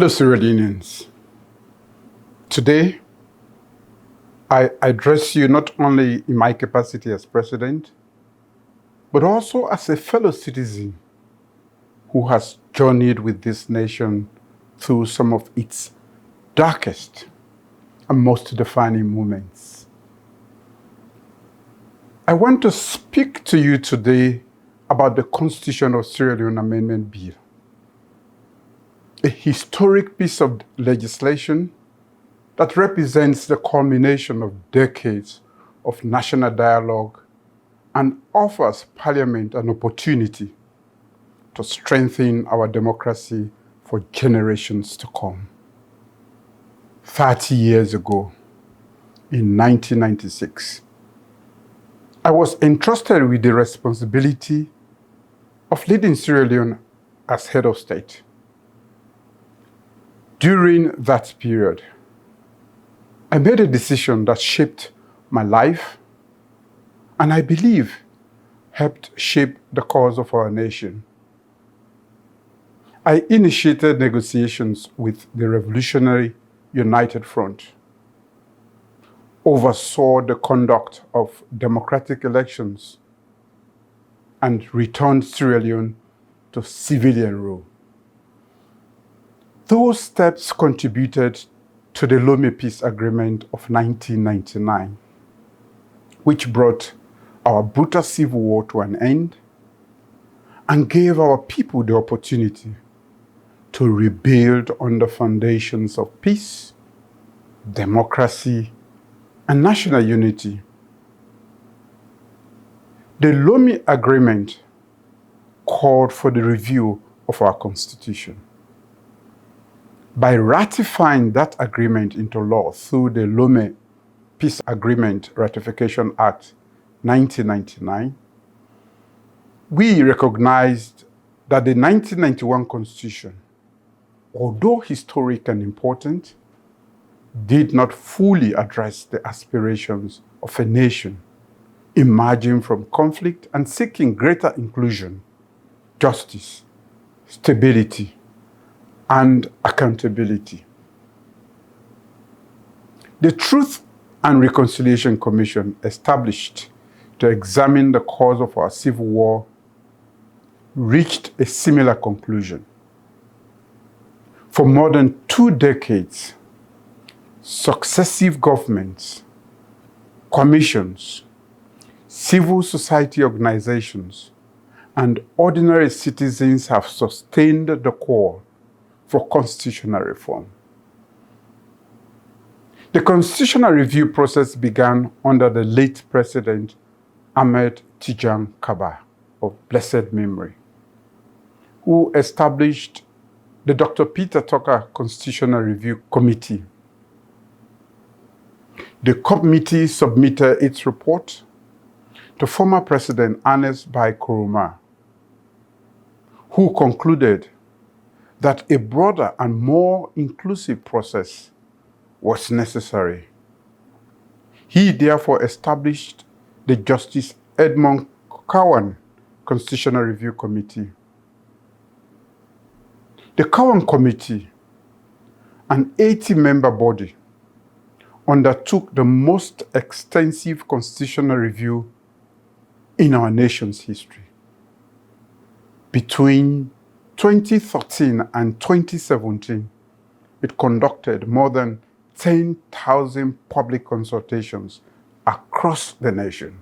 Fellow Sierra Leoneans, today I address you not only in my capacity as president, but also as a fellow citizen who has journeyed with this nation through some of its darkest and most defining moments. I want to speak to you today about the Constitution of Sierra Leone Amendment Bill, a historic piece of legislation that represents the culmination of decades of national dialogue and offers Parliament an opportunity to strengthen our democracy for generations to come. 30 years ago, in 1996, I was entrusted with the responsibility of leading Sierra Leone as head of state. During that period, I made a decision that shaped my life and I believe helped shape the cause of our nation. I initiated negotiations with the Revolutionary United Front, oversaw the conduct of democratic elections, and returned Sierra Leone to civilian rule. Those steps contributed to the Lome Peace Agreement of 1999, which brought our brutal civil war to an end and gave our people the opportunity to rebuild on the foundations of peace, democracy, and national unity. The Lome Agreement called for the review of our Constitution. By ratifying that agreement into law through the Lome Peace Agreement Ratification Act 1999, we recognized that the 1991 Constitution, although historic and important, did not fully address the aspirations of a nation emerging from conflict and seeking greater inclusion, justice, stability, and accountability. The Truth and Reconciliation Commission, established to examine the cause of our civil war, reached a similar conclusion. For more than 2 decades, successive governments, commissions, civil society organizations, and ordinary citizens have sustained the call for constitutional reform. The constitutional review process began under the late President Ahmed Tijan Kaba of blessed memory, who established the Dr. Peter Tucker Constitutional Review Committee. The committee submitted its report to former President Ernest Bai Koroma, who concluded that a broader and more inclusive process was necessary. He therefore established the Justice Edmund Cowan Constitutional Review Committee. The Cowan Committee, an 80-member body, undertook the most extensive constitutional review in our nation's history. Between 2013 and 2017, it conducted more than 10,000 public consultations across the nation,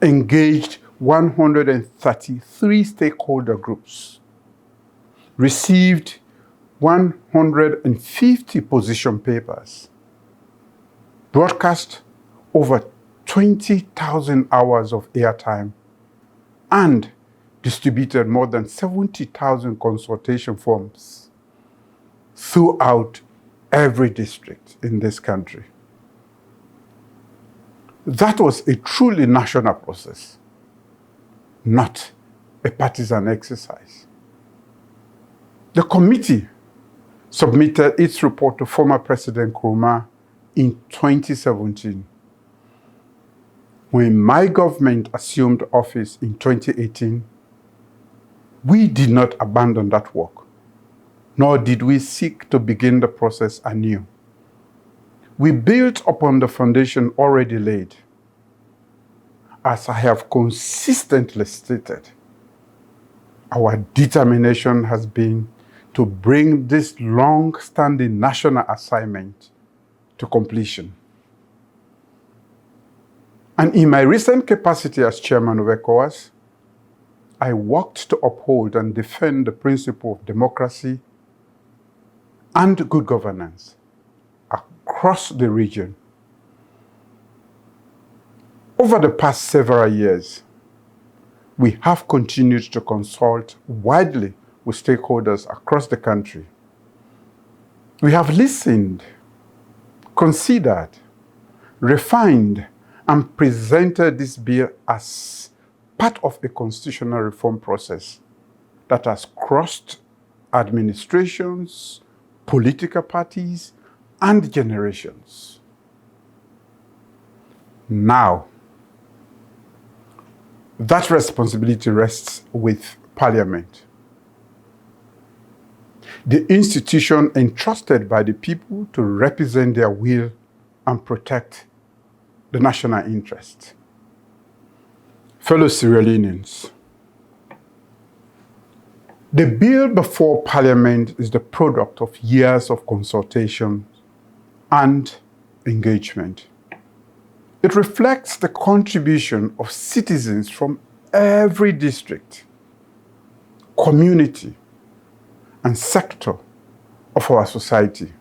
engaged 133 stakeholder groups, received 150 position papers, broadcast over 20,000 hours of airtime, and distributed more than 70,000 consultation forms throughout every district in this country. That was a truly national process, not a partisan exercise. The committee submitted its report to former President Koroma in 2017. When my government assumed office in 2018, we did not abandon that work. nor did we seek to begin the process anew. We built upon the foundation already laid. As I have consistently stated, our determination has been to bring this long-standing national assignment to completion. And in my recent capacity as chairman of ECOWAS, I worked to uphold and defend the principle of democracy and good governance across the region. Over the past several years, we have continued to consult widely with stakeholders across the country. We have listened, considered, refined, and presented this bill as part of a constitutional reform process that has crossed administrations, political parties, and generations. Now, that responsibility rests with Parliament, the institution entrusted by the people to represent their will and protect the national interest. Fellow Sierra Leoneans, the bill before Parliament is the product of years of consultation and engagement. It reflects the contribution of citizens from every district, community, and sector of our society.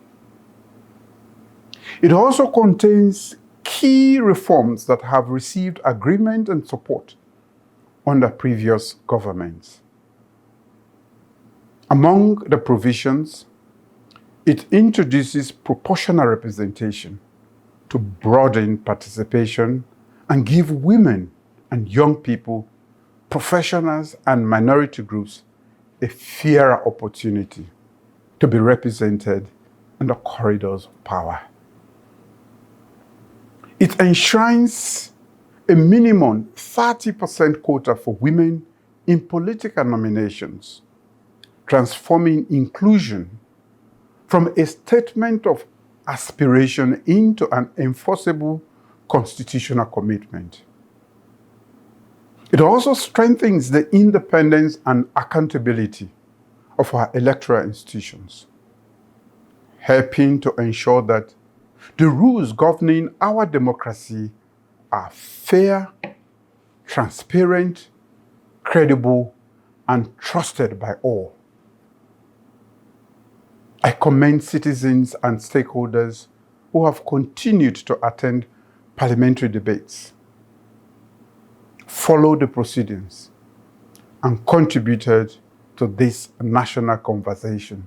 It also contains key reforms that have received agreement and support under previous governments. Among the provisions, it introduces proportional representation to broaden participation and give women and young people, professionals, and minority groups a fairer opportunity to be represented in the corridors of power. It enshrines a minimum 30% quota for women in political nominations, transforming inclusion from a statement of aspiration into an enforceable constitutional commitment. It also strengthens the independence and accountability of our electoral institutions, helping to ensure that the rules governing our democracy are fair, transparent, credible, and trusted by all. I commend citizens and stakeholders who have continued to attend parliamentary debates, followed the proceedings, and contributed to this national conversation.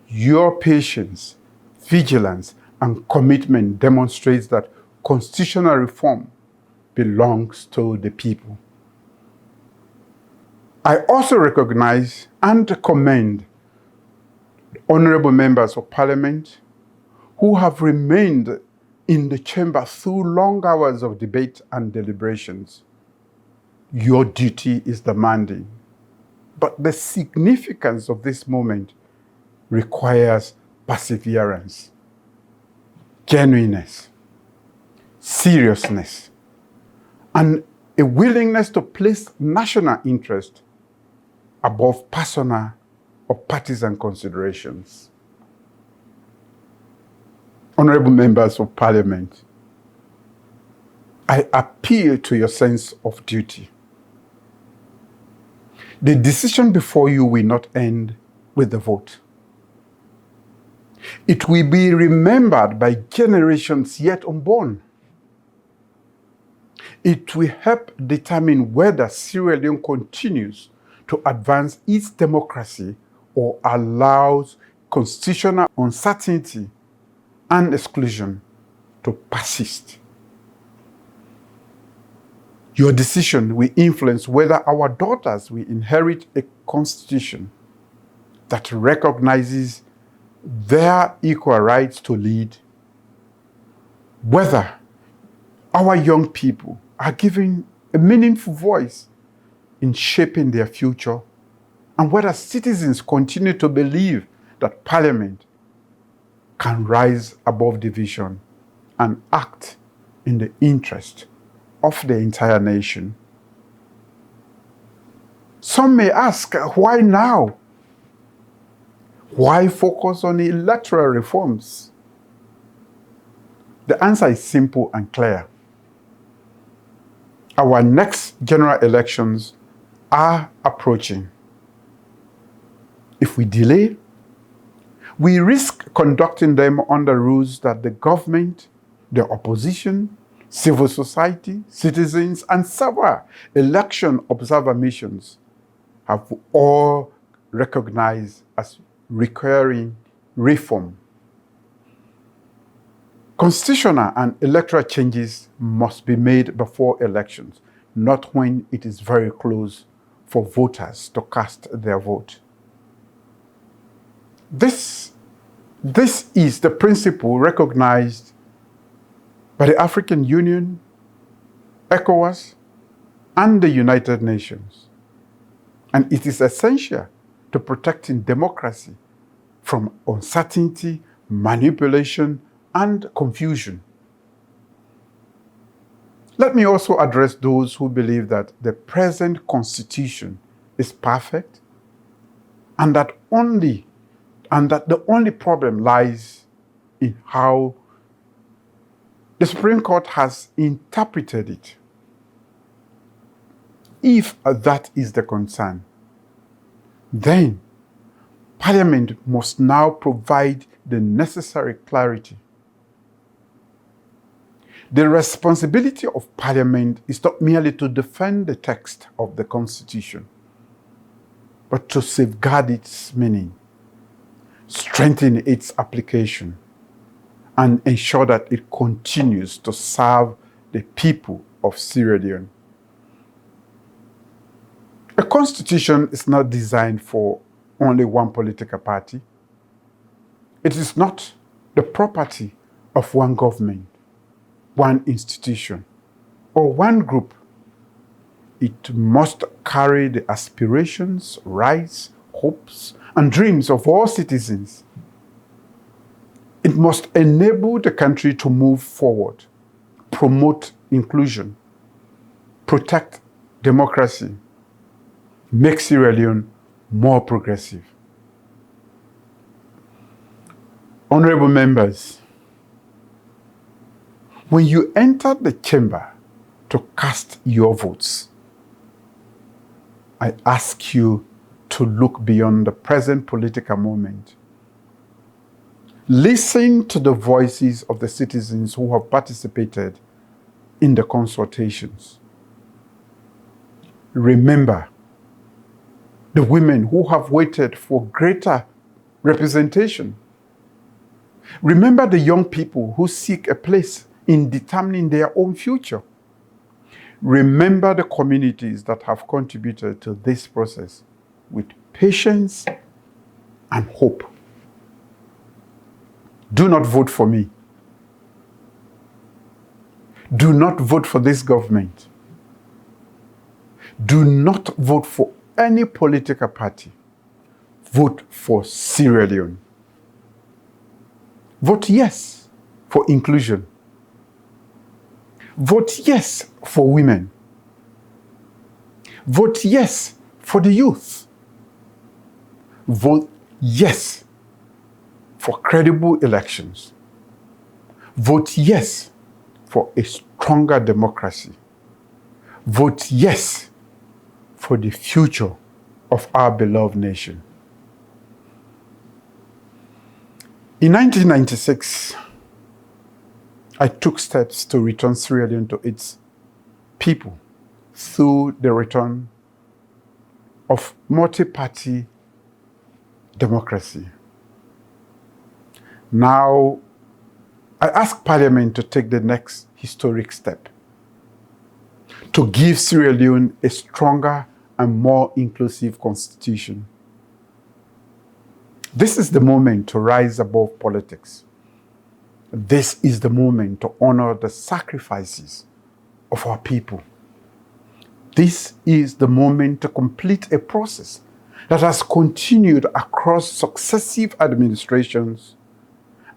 Your patience, vigilance, and commitment demonstrates that constitutional reform belongs to the people. I also recognize and commend honorable members of Parliament who have remained in the chamber through long hours of debate and deliberations. Your duty is demanding, but the significance of this moment requires perseverance, genuineness, seriousness, and a willingness to place national interest above personal or partisan considerations. Honorable members of Parliament, I appeal to your sense of duty. The decision before you will not end with the vote. It will be remembered by generations yet unborn. It will help determine whether Sierra Leone continues to advance its democracy or allows constitutional uncertainty and exclusion to persist. Your decision will influence whether our daughters will inherit a constitution that recognizes their equal rights to lead, whether our young people are given a meaningful voice in shaping their future, and whether citizens continue to believe that Parliament can rise above division and act in the interest of the entire nation. Some may ask, why now? Why focus on electoral reforms? The answer is simple and clear. Our next general elections are approaching. If we delay, we risk conducting them under rules that the government, the opposition, civil society, citizens, and several election observer missions have all recognized as requiring reform. Constitutional and electoral changes must be made before elections, not when it is very close for voters to cast their vote. This is the principle recognized by the African Union, ECOWAS, and the United Nations. And it is essential to protecting democracy from uncertainty, manipulation, and confusion. Let me also address those who believe that the present constitution is perfect and that the only problem lies in how the Supreme Court has interpreted it. If that is the concern, then Parliament must now provide the necessary clarity. The responsibility of Parliament is not merely to defend the text of the Constitution, but to safeguard its meaning, strengthen its application, and ensure that it continues to serve the people of Sierra Leone. A constitution is not designed for only one political party. It is not the property of one government, one institution, or one group. It must carry the aspirations, rights, hopes, and dreams of all citizens. It must enable the country to move forward, promote inclusion, protect democracy, make Sierra Leone more progressive. Honorable members, when you enter the chamber to cast your votes, I ask you to look beyond the present political moment. Listen to the voices of the citizens who have participated in the consultations. Remember the women who have waited for greater representation. Remember the young people who seek a place in determining their own future. Remember the communities that have contributed to this process with patience and hope. Do not vote for me. Do not vote for this government. Do not vote for any political party. Vote for Sierra Leone. Vote yes for inclusion. Vote yes for women. Vote yes for the youth. Vote yes for credible elections. Vote yes for a stronger democracy. Vote yes for the future of our beloved nation. In 1996, I took steps to return Sierra Leone to its people through the return of multi-party democracy. Now, I ask Parliament to take the next historic step, to give Sierra Leone a stronger and more inclusive constitution. This is the moment to rise above politics. This is the moment to honor the sacrifices of our people. This is the moment to complete a process that has continued across successive administrations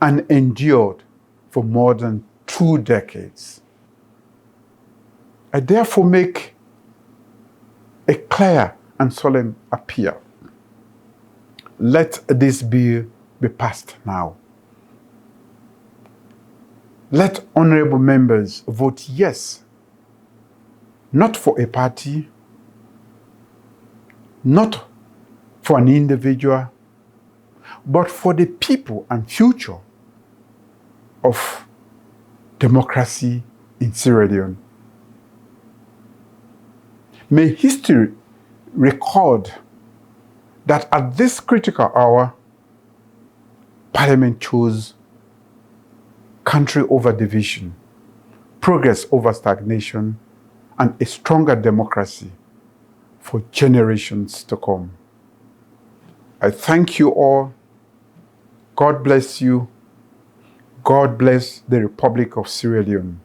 and endured for more than 2 decades. I therefore make a clear and solemn appeal. Let this bill be passed now. Let honorable members vote yes, not for a party, not for an individual, but for the people and future of democracy in Sierra Leone. May history record that at this critical hour, Parliament chose country over division, progress over stagnation, and a stronger democracy for generations to come. I thank you all. God bless you. God bless the Republic of Sierra Leone,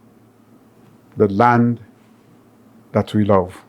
the land that we love.